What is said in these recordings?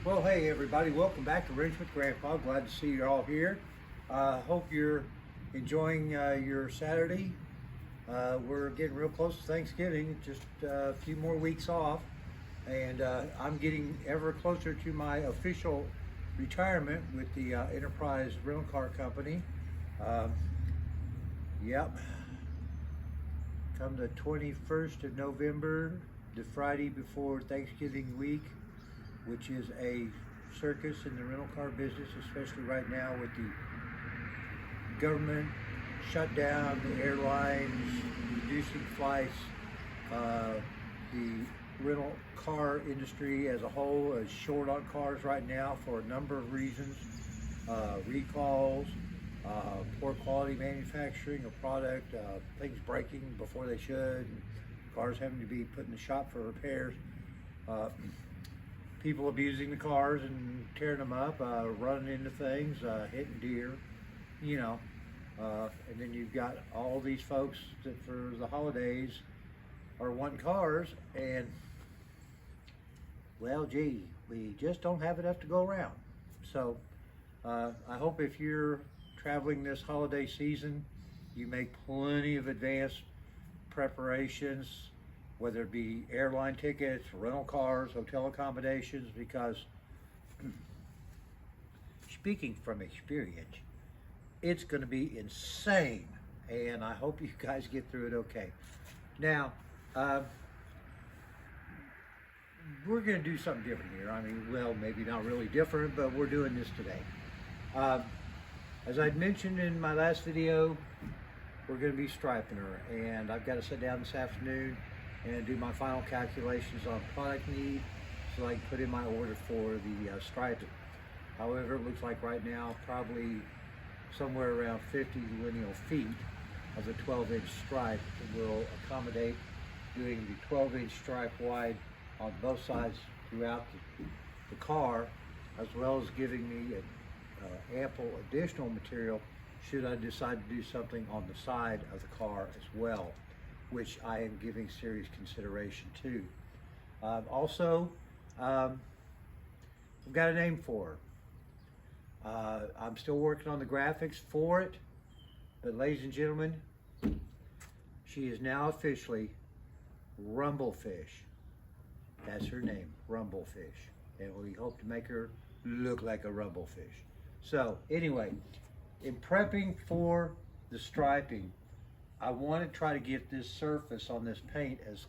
Well, hey everybody, welcome back to Wrench with Grandpa. Glad to see you all here. Hope you're enjoying your Saturday. We're getting real close to Thanksgiving, just a few more weeks off, and I'm getting ever closer to my official retirement with the Enterprise Rental Car Company. Um, yep, come the 21st of November, the Friday before Thanksgiving week, which is a circus in the rental car business, especially right now with the government shutdown, the airlines reducing flights, the rental car industry as a whole is short on cars right now for a number of reasons. Recalls, poor quality manufacturing of product, things breaking before they should, cars having to be put in the shop for repairs. People abusing the cars and tearing them up, running into things, hitting deer, you know. And then you've got all these folks that for the holidays are wanting cars, and well, gee, we just don't have enough to go around. So I hope if you're traveling this holiday season, you make plenty of advanced preparations, whether it be airline tickets, rental cars, hotel accommodations, because speaking from experience, it's going to be insane, and I hope you guys get through it okay. Now, we're going to do something different here. I mean, well, maybe not really different, but we're doing this today. As I'd mentioned in my last video, we're going to be striping her, and I've got to sit down this afternoon and do my final calculations on product need so I can put in my order for the striping. However, it looks like right now probably somewhere around 50 lineal feet of the 12-inch stripe will accommodate doing the 12-inch stripe wide on both sides throughout the car, as well as giving me ample additional material should I decide to do something on the side of the car as well, which I am giving serious consideration to. Also, I've got a name for her. I'm still working on the graphics for it, but ladies and gentlemen, she is now officially Rumblefish. That's her name, Rumblefish. And we hope to make her look like a rumblefish. So anyway, in prepping for the striping, I want to try to get this surface on this paint as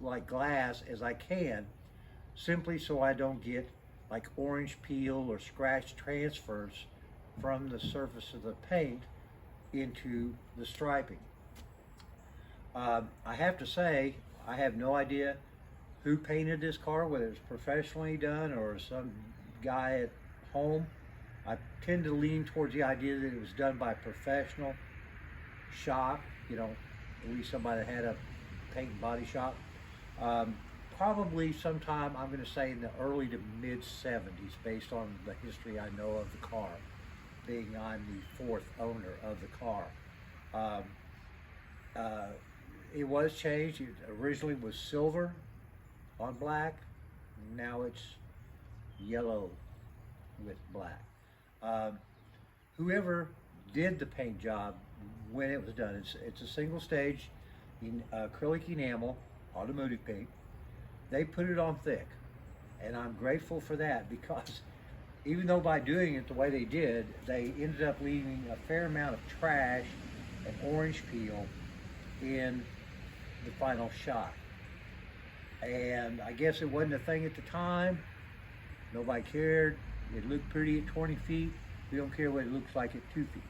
like glass as I can, simply so I don't get like orange peel or scratch transfers from the surface of the paint into the striping. I have to say, I have no idea who painted this car, whether it's professionally done or some guy at home. I tend to lean towards the idea that it was done by a professional shop, you know, at least somebody that had a paint and body shop. Probably sometime, I'm going to say in the early to mid 70s, based on the history I know of the car, being I'm the fourth owner of the car. It was changed. It originally was silver on black. Now it's yellow with black. Whoever did the paint job when it was done, it's a single stage in acrylic enamel, automotive paint. They put it on thick, and I'm grateful for that, because even though by doing it the way they did, they ended up leaving a fair amount of trash and orange peel in the final shot. And I guess it wasn't a thing at the time. Nobody cared. It looked pretty at 20 feet. We don't care what it looks like at 2 feet.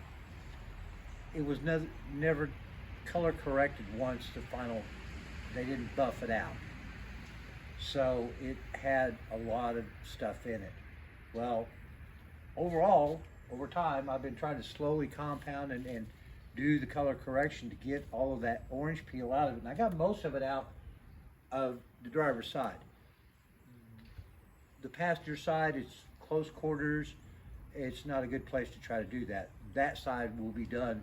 It was never color corrected once the final, they didn't buff it out. So it had a lot of stuff in it. Well, overall, over time, I've been trying to slowly compound and do the color correction to get all of that orange peel out of it. And I got most of it out of the driver's side. The passenger side, it's close quarters. It's not a good place to try to do that. That side will be done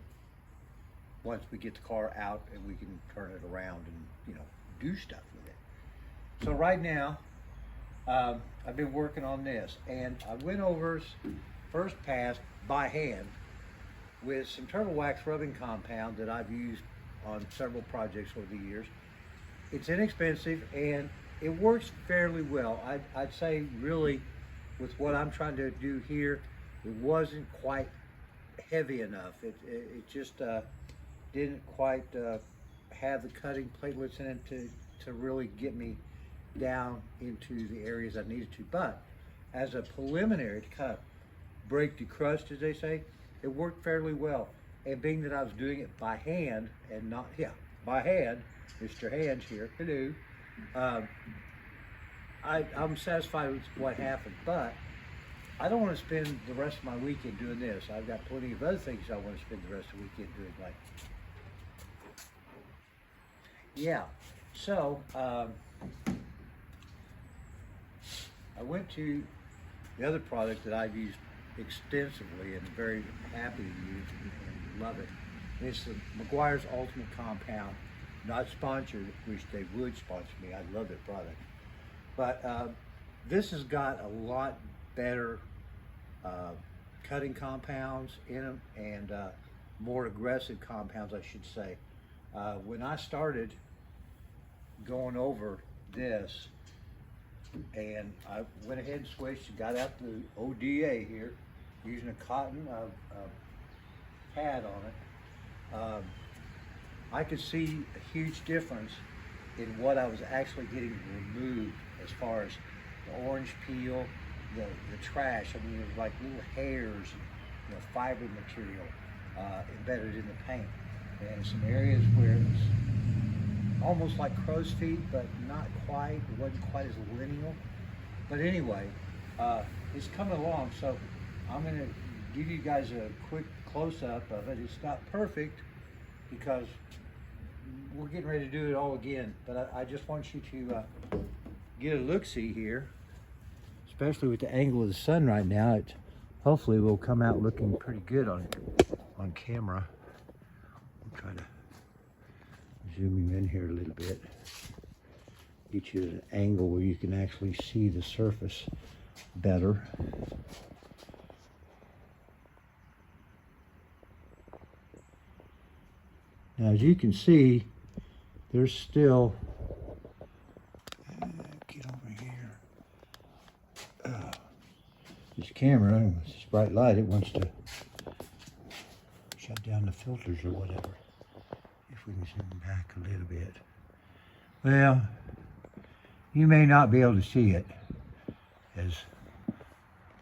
once we get the car out and we can turn it around and, you know, do stuff with it. So right now, I've been working on this, and I went over first pass by hand with some turtle wax rubbing compound that I've used on several projects over the years. It's inexpensive and it works fairly well. I'd say really with what I'm trying to do here, it wasn't quite heavy enough. It just didn't quite have the cutting platelets in it to really get me down into the areas I needed to. But as a preliminary to kind of break the crust, as they say, it worked fairly well. And being that I was doing it by hand and not, by hand, Mr. Hands here, hello, I'm satisfied with what happened, but I don't want to spend the rest of my weekend doing this. I've got plenty of other things I want to spend the rest of the weekend doing, like, so I went to the other product that I've used extensively and very happy to use and love it. It's the Meguiar's Ultimate Compound. Not sponsored, wish they would sponsor me. I love their product. But this has got a lot better cutting compounds in them and more aggressive compounds, I should say. When I started going over this, and I went ahead and switched and got out the ODA here, using a cotton pad on it. I could see a huge difference in what I was actually getting removed as far as the orange peel, the trash. I mean, it was like little hairs, fiber material embedded in the paint. And some areas where it was almost like crow's feet, but not quite. It wasn't quite as lineal. But anyway, it's coming along, so I'm going to give you guys a quick close-up of it. It's not perfect because we're getting ready to do it all again, but I just want you to get a look-see here, especially with the angle of the sun right now. It hopefully will come out looking pretty good on camera. I'll try to zoom in here a little bit, get you an angle where you can actually see the surface better. Now, as you can see, there's still, get over here. This camera, this bright light, it wants to shut down the filters or whatever. If we can zoom back a little bit. Well, you may not be able to see it as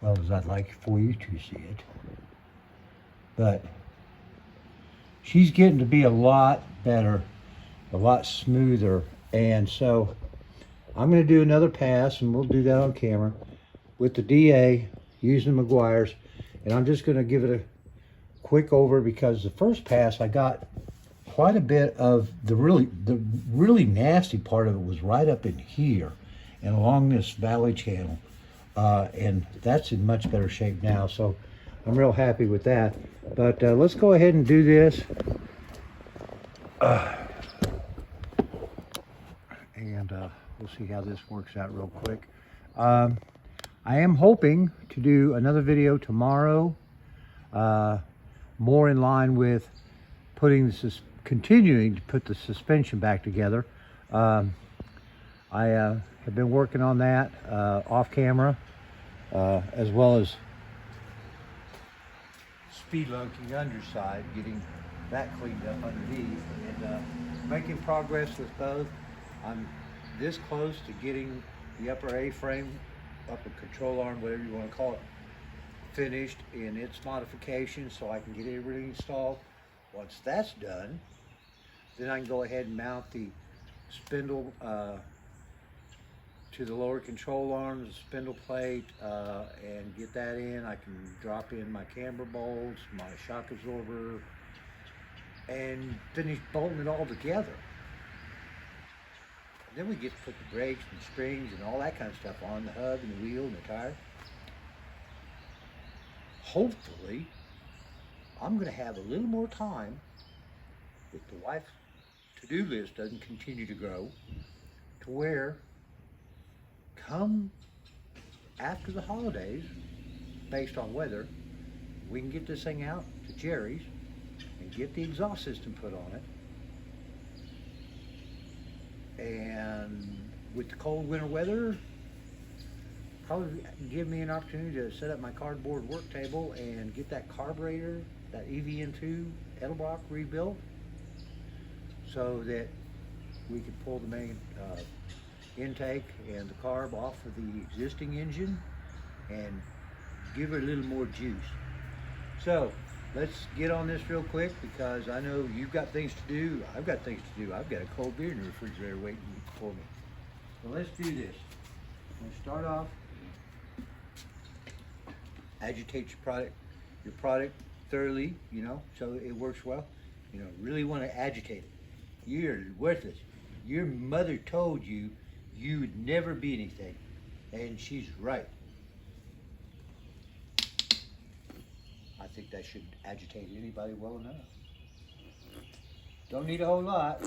well as I'd like for you to see it, but she's getting to be a lot better, a lot smoother, and so I'm going to do another pass, and we'll do that on camera, with the DA, using the Meguiar's, and I'm just going to give it a quick over because the first pass I got quite a bit of the really nasty part of it was right up in here and along this valley channel, and that's in much better shape now, so I'm real happy with that. But let's go ahead and do this. And we'll see how this works out real quick. I am hoping to do another video tomorrow, more in line with continuing to put the suspension back together. I have been working on that off camera, as well as speed lunking underside, getting that cleaned up underneath, and making progress with both. I'm this close to getting the upper A-frame, upper control arm, whatever you want to call it, finished in its modification so I can get everything installed. Once that's done, then I can go ahead and mount the spindle to the lower control arm, the spindle plate, and get that in. I can drop in my camber bolts, my shock absorber, and finish bolting it all together. And then we get to put the brakes and springs and all that kind of stuff on, the hub and the wheel and the tire. Hopefully, I'm going to have a little more time if the wife's to-do list doesn't continue to grow, to where come after the holidays, based on weather, we can get this thing out to Jerry's and get the exhaust system put on it. And with the cold winter weather, probably give me an opportunity to set up my cardboard work table and get that carburetor, that EVN2 Edelbrock rebuilt, so that we can pull the main intake and the carb off of the existing engine and give it a little more juice. So let's get on this real quick, because I know you've got things to do. I've got things to do. I've got a cold beer in the refrigerator waiting for me. So let's do this. I'm going to start off. Agitate your product thoroughly, so it works well. Really want to agitate it. You're worthless. Your mother told you you would never be anything, and she's right. I think that should agitate anybody well enough. Don't need a whole lot,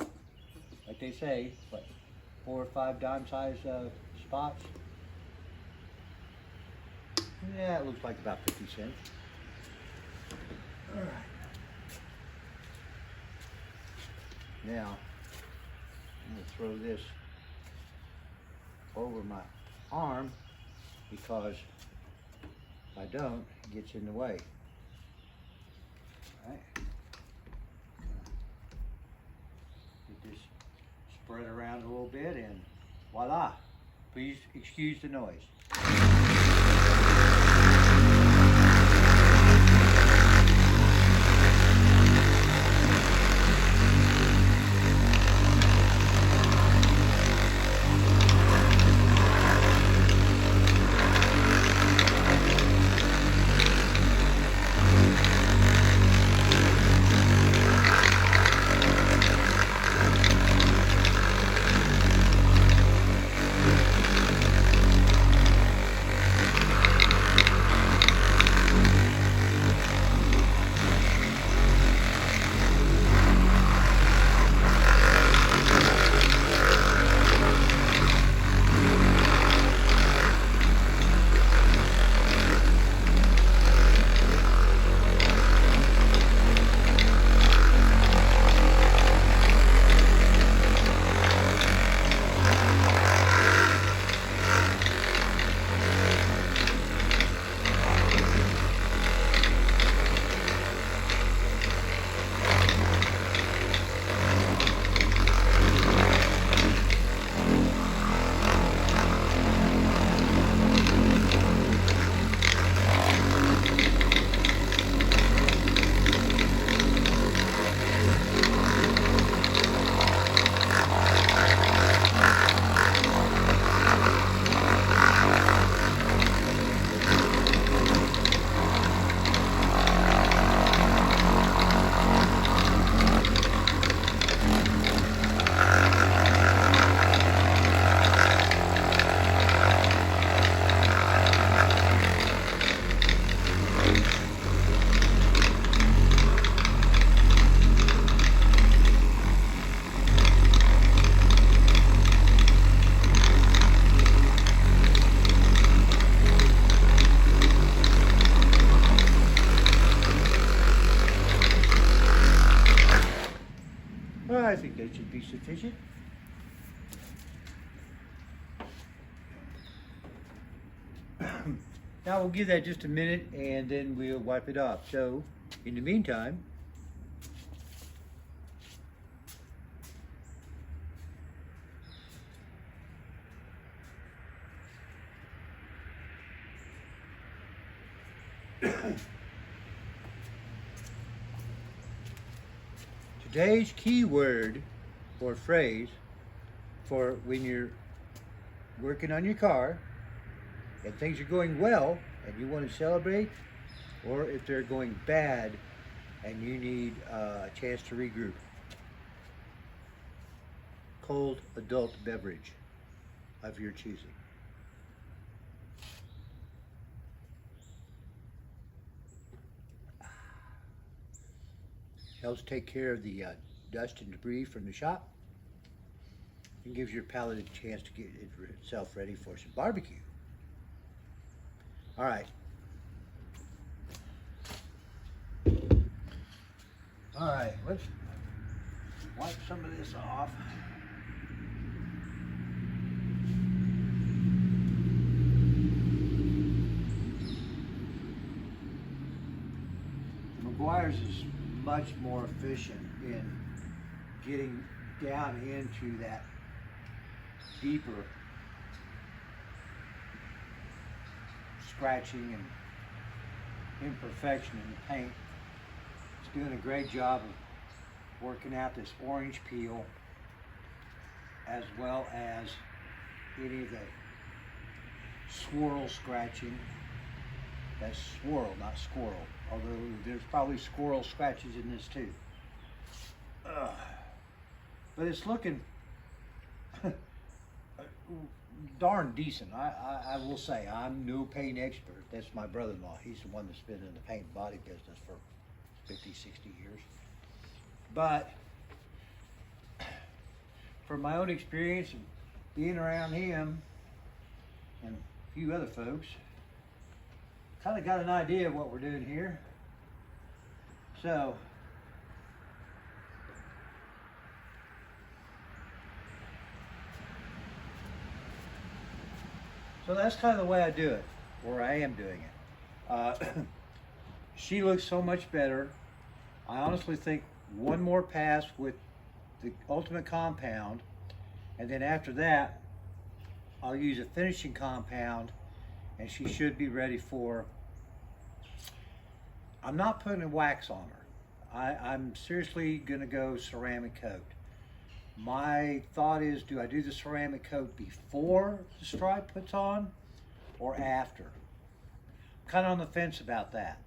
like they say, but 4 or 5 dime-sized spots. Yeah, it looks like about 50 cents. All right. Now, I'm going to throw this over my arm, because if I don't, it gets in the way. All right. Get this spread around a little bit, and voila. Please excuse the noise. I think that should be sufficient. Now we'll give that just a minute, and then we'll wipe it off. So, in the meantime, today's keyword or phrase for when you're working on your car and things are going well and you want to celebrate, or if they're going bad and you need a chance to regroup. Cold adult beverage of your choosing. Helps take care of the dust and debris from the shop, and gives your palate a chance to get itself ready for some barbecue. All right. All right, let's wipe some of this off. Meguiar's is much more efficient in getting down into that deeper scratching and imperfection in the paint. It's doing a great job of working out this orange peel as well as any of the swirl scratching. That's swirl, not squirrel. Although there's probably squirrel scratches in this too. But it's looking darn decent. I will say, I'm no paint expert. That's my brother-in-law. He's the one that's been in the paint and body business for 50, 60 years. But from my own experience and being around him and a few other folks, kind of got an idea of what we're doing here. So that's kind of the way I do it, or I am doing it. She looks so much better. I honestly think one more pass with the Ultimate Compound, and then after that, I'll use a finishing compound, and she should be ready for. I'm not putting a wax on her. I'm seriously gonna go ceramic coat. My thought is, do I do the ceramic coat before the stripe puts on or after? I'm kind of on the fence about that.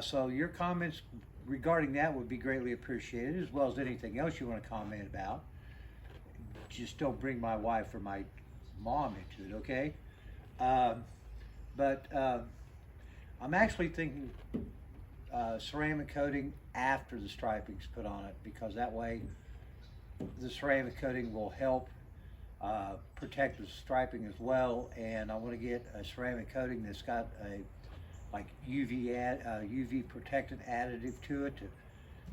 So your comments regarding that would be greatly appreciated, as well as anything else you want to comment about. Just don't bring my wife or my mom into it, okay? But I'm actually thinking ceramic coating after the striping's put on it, because that way the ceramic coating will help protect the striping as well. And I want to get a ceramic coating that's got a like UV protectant additive to it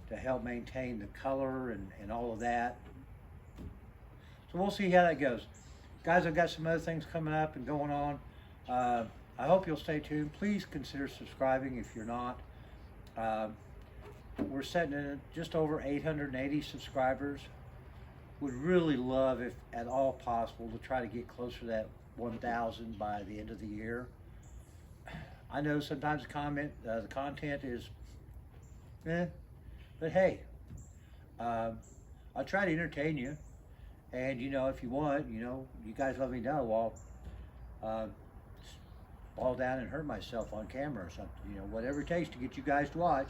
to help maintain the color and all of that. So we'll see how that goes. Guys, I've got some other things coming up and going on. I hope you'll stay tuned. Please consider subscribing if you're not. We're sitting at just over 880 subscribers. Would really love, if at all possible, to try to get closer to that 1,000 by the end of the year. I know sometimes the content is but hey, I'll try to entertain you. And if you want, you guys let me know. I'll fall down and hurt myself on camera or something. Whatever it takes to get you guys to watch.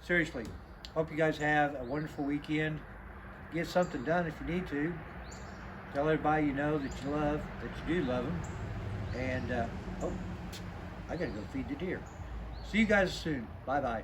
Seriously, hope you guys have a wonderful weekend. Get something done if you need to. Tell everybody you know that you do love them. And I gotta go feed the deer. See you guys soon. Bye-bye.